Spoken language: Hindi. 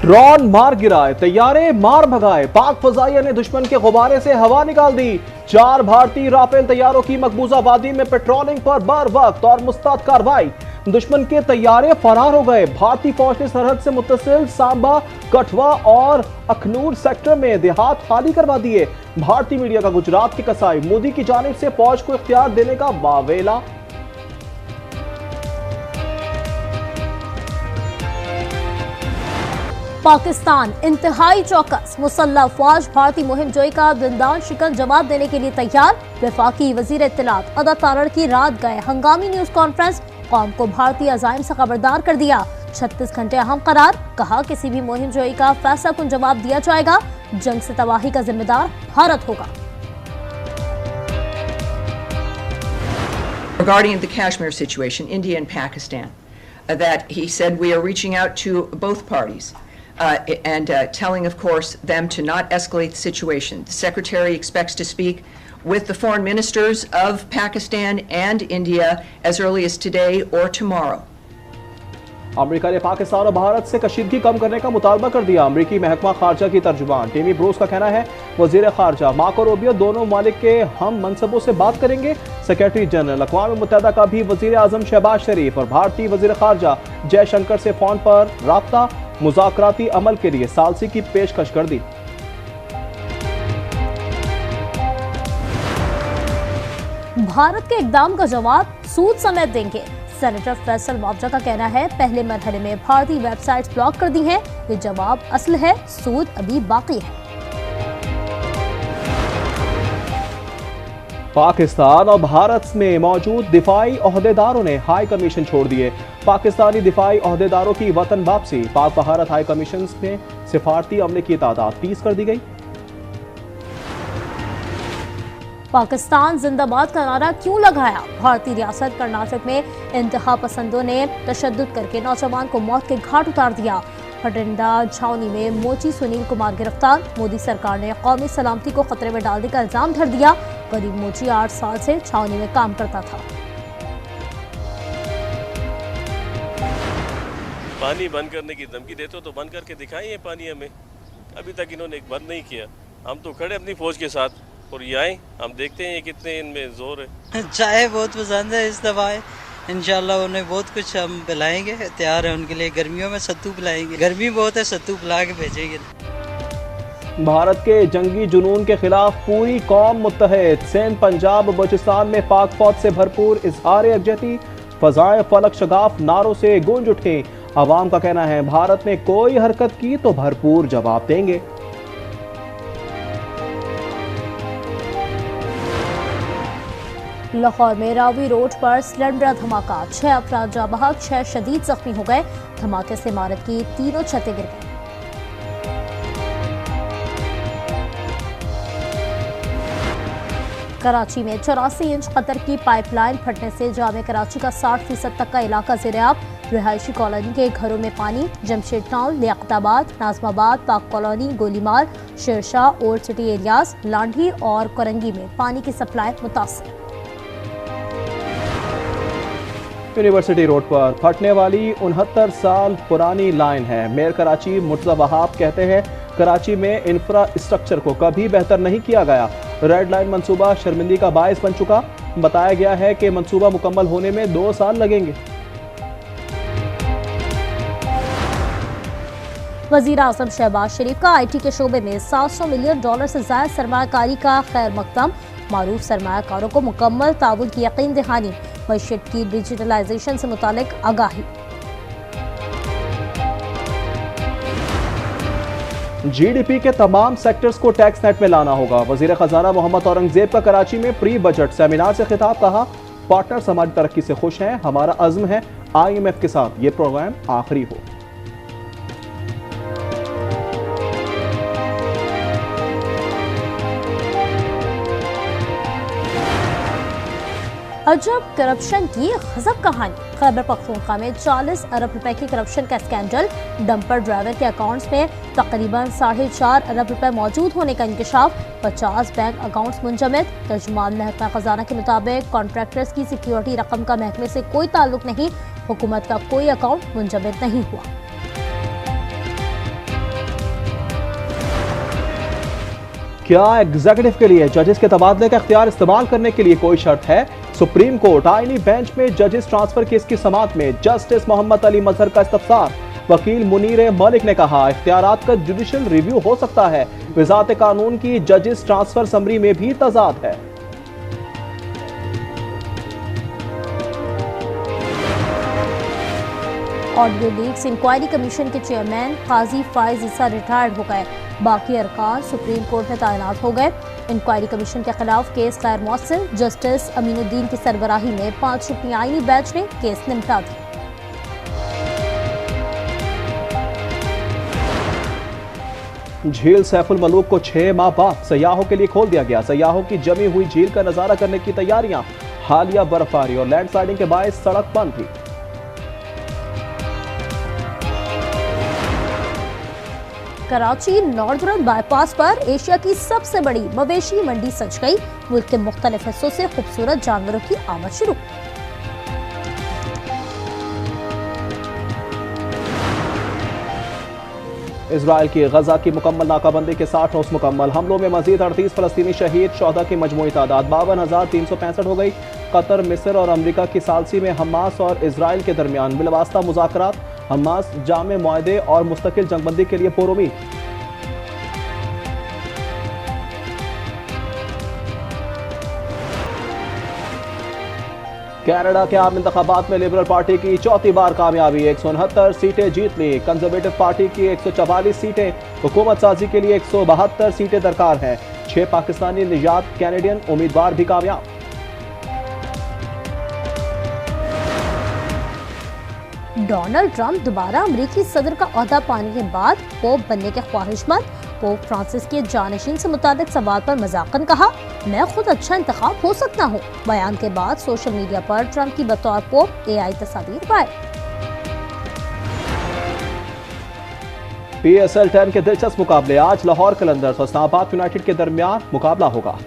ड्रोन मार गिराए, तैयारे मार भगाए, पाक फजाइया ने दुश्मन के गुब्बारे से हवा निकाल दी। 4 भारतीय राफेल तैयारों की मकबूजा वादी में पेट्रोलिंग पर बर वक्त और मुस्तैद कार्रवाई। दुश्मन के तैयारे फरार हो गए। भारतीय फौज ने सरहद से मुत्तसिल सांबा, कठवा और अखनूर सेक्टर में देहात खाली करवा दिए। भारतीय मीडिया का गुजरात की कसाई, मोदी की जानिब से फौज को इख्तियार देने का वावेला। पाकिस्तान इंतहाई चौकस, मुसल्लह अफवाज भारतीय मुहिम जोई का दिलदार शिकन जवाब देने के लिए तैयार। वफाकी वजीर इत्तलात अदर तारड़ की रात गए हंगामी न्यूज कॉन्फ्रेंस, कौम को भारतीय अजाइम से खबरदार कर दिया। 36 घंटे अहम करार, कहा किसी भी मुहिम जोई का फैसला कुन जवाब दिया जाएगा। जंग से तबाही का जिम्मेदार भारत होगा। Regarding the Kashmir situation, India and Pakistan, that he said we are reaching out to both parties. And telling, of course, them to not escalate the situation. The Secretary expects to speak with the foreign ministers of Pakistan and India as early as today or tomorrow. America ने पाकिस्तान और भारत से कशीदगी कम करने का मुतालबा कर दिया। अमेरिकी महकमा खारजा की तर्जुमान टेमी ब्रूस का कहना है, वजीर खारजा मार्को रूबियो दोनों ममालिक के हम मनसबों से बात करेंगे। सेक्रेटरी जनरल अक़वाम मुत्तहिदा का भी वजीर आजम शहबाज शरीफ और भारतीय वजीर खारजा जयशंकर से फोन पर राब्ता, मुज़ाकराती अमल के लिए सालसी की पेशकश कर दी। भारत के इक़दाम का जवाब सूद समेत देंगे। सेनेटर फैसल मुआवजा का कहना है, पहले मरहले में भारतीय वेबसाइट्स ब्लॉक कर दी हैं। ये जवाब असल है, सूद अभी बाकी है। पाकिस्तान और भारत में मौजूद दिफाई ओहदेदारों ने हाई कमीशन छोड़ दिए। पाकिस्तानी दिफाई ओहदेदारों की वतन वापसी। पाक भारत हाई कमीशन में सिफारती अमले की तादाद 30 कर दी गई। पाकिस्तान जिंदाबाद का नारा क्यों लगाया? भारतीय रियासत कर्नाटक में इंतहा पसंदों ने तशद्दुद करके नौजवान को मौत के घाट उतार दिया। भटिंडा छावनी में मोची सुनील कुमार गिरफ्तार। मोदी सरकार ने कौमी सलामती को खतरे में डालने का इल्जाम धर दिया। गरीब मोची 8 साल से छावनी में काम करता था। पानी बंद करने की धमकी देते हो तो बंद करके दिखाएं ये पानी हमें। अभी तक इन्होंने एक बंद नहीं किया। हम तो खड़े अपनी फौज के साथ और ये आए, हम देखते हैं ये कितने इनमें जोर है। चाय बहुत पसंद है इस दफा, इंशाल्लाह उन्हें बहुत कुछ हम पिलाएंगे। तैयार है उनके लिए, गर्मियों में सत्तू पिलाएंगे। गर्मी बहुत है, सत्तू पिला के भेजेंगे। भारत के जंगी जुनून के खिलाफ पूरी कौम मुत्तहिद। सिंध, पंजाब, बलूचिस्तान में पाक फौज से भरपूर इजहार यकजहती। फजाएं फलक शगाफ नारों से गूंज उठे। अवाम का कहना है, भारत ने कोई हरकत की तो भरपूर जवाब देंगे। लाहौर में रावी रोड पर सिलेंडर धमाका, 6 अफराद जाँ बहक, 6 शदीद जख्मी हो गए। धमाके से इमारत की 3 छतें गिर गईं। कराची में 84 इंच कतर की पाइपलाइन फटने से जामे कराची का 60% तक का इलाका ज़ेर-ए-आब। रिहायशी कॉलोनी के घरों में पानी। Jamshed town, Liaquatabad, Nazimabad, Pak colony, Golimar, Shershah, old city areas, Landhi और करंगी में पानी की सप्लाई मुतासर। यूनिवर्सिटी रोड पर फटने वाली 69 साल पुरानी लाइन है। मेयर कराची मुर्तज़ा वहाब कहते हैं, कराची में इंफ्रास्ट्रक्चर को कभी बेहतर नहीं किया गया। रेड लाइन मंसूबा शर्मिंदगी का बायस बन चुका। बताया गया है कि मंसूबा मुकम्मल होने में 2 साल लगेंगे। वज़ीर आज़म शहबाज शरीफ का IT के शोबे में $700 मिलियन से ज़ायद सरमायाकारी का खैर मकदम। मारूफ सरमायाकारों को मुकम्मल ताउन की यकीन दहानी। मईशत की डिजिटलाइजेशन से मुतालिक आगाही। GDP के तमाम सेक्टर्स को टैक्स नेट में लाना होगा। वजीर खजाना मोहम्मद औरंगजेब का कराची में प्री बजट सेमिनार से खिताब। कहा, पार्टनर्स हमारी तरक्की से खुश हैं। हमारा अज़्म है IMF के साथ ये प्रोग्राम आखिरी हो। अजब करप्शन की गजब कहानी। खैबर पख्तूनख्वा में 40 अरब रुपए की करप्शन का स्कैंडल। डंपर ड्राइवर के अकाउंट्स में तकरीबन 4.5 अरब रुपए मौजूद होने का इंकशाफ। 50 बैंक अकाउंट्स मुंजमद। तर्जुमान महकमा खजाना के मुताबिक कॉन्ट्रैक्टर्स की सिक्योरिटी रकम का महकमे से कोई ताल्लुक नहीं। हुकूमत का कोई अकाउंट मुंजमद नहीं हुआ। क्या एग्जीक्यूटिव के लिए जजेस के तबादले का इख्तियार इस्तेमाल करने के लिए कोई शर्त है? सुप्रीम कोर्ट आईनी बेंच में जजेस ट्रांसफर केस की समाअत में जस्टिस मोहम्मद अली मजहर का इस्तफसार। वकील मुनीर मलिक ने कहा, इख्तियारात का जुडिशल रिव्यू हो सकता है। वजारत कानून की जजेस ट्रांसफर समरी में भी तजाद है। ऑडियो लीक्स इंक्वायरी कमीशन के चेयरमैन काजी फाइज ईसा रिटायर्ड हो गए। बाकी अरकान सुप्रीम कोर्ट में तैनात हो गए। इंक्वायरी कमीशन के खिलाफ केस गैर मौसर। जस्टिस अमीनुद्दीन की सरबराही में 5 रुकनी आईनी बेंच ने केस निपटा दिया। झील सैफुल मलूक को 6 माह बाद सयाहों के लिए खोल दिया गया। सयाहों की जमी हुई झील का नजारा करने की तैयारियां। हालिया बर्फबारी और लैंडस्लाइडिंग के बायस सड़क बंद थी। कराची नॉर्दर्न बाईपास पर एशिया की सबसे बड़ी मवेशी मंडी सज गई। मुल्क के मुख्तलिफ हिस्सों से खूबसूरत जानवरों की आमद शुरू। इजराइल की गजा की मुकम्मल नाकाबंदी के 60 रोज मुकम्मल। हमलों में मजीद 38 फलस्तीनी शहीद। शोहदा की मजमूई तादाद 52,365 हो गई। कतर, मिस्र और अमरीका की सालसी में हमास और इजराइल के दरमियान बिलवास्ता मुज़ाकरात। हमास जामे मुआहदे और मुस्तकिल जंगबंदी के लिए पुरुमीद। कनाडा के आम इंतखाबात में लिबरल पार्टी की चौथी बार कामयाबी। 169 सीटें जीत ली। कंजर्वेटिव पार्टी की 144 सीटें। हुकूमत साजी के लिए 172 सीटें दरकार हैं। 6 पाकिस्तानी निजात कैनेडियन उम्मीदवार भी कामयाब। डोनाल्ड ट्रंप दोबारा अमेरिकी सदर का ओहदा पाने के बाद पोप बनने के ख्वाहिशमंद। पोप फ्रांसिस के जानशीन से मुताबिक सवाल पर मजाकन कहा, मैं खुद अच्छा इंतखाब हो सकता हूँ। बयान के बाद सोशल मीडिया पर ट्रंप की बतौर पोप AI तस्वीर पाए। PSL 10 के दिलचस्प मुकाबले। आज लाहौर कलंदर्स और इस्लामाबाद यूनाइटेड के दरमियान मुकाबला होगा।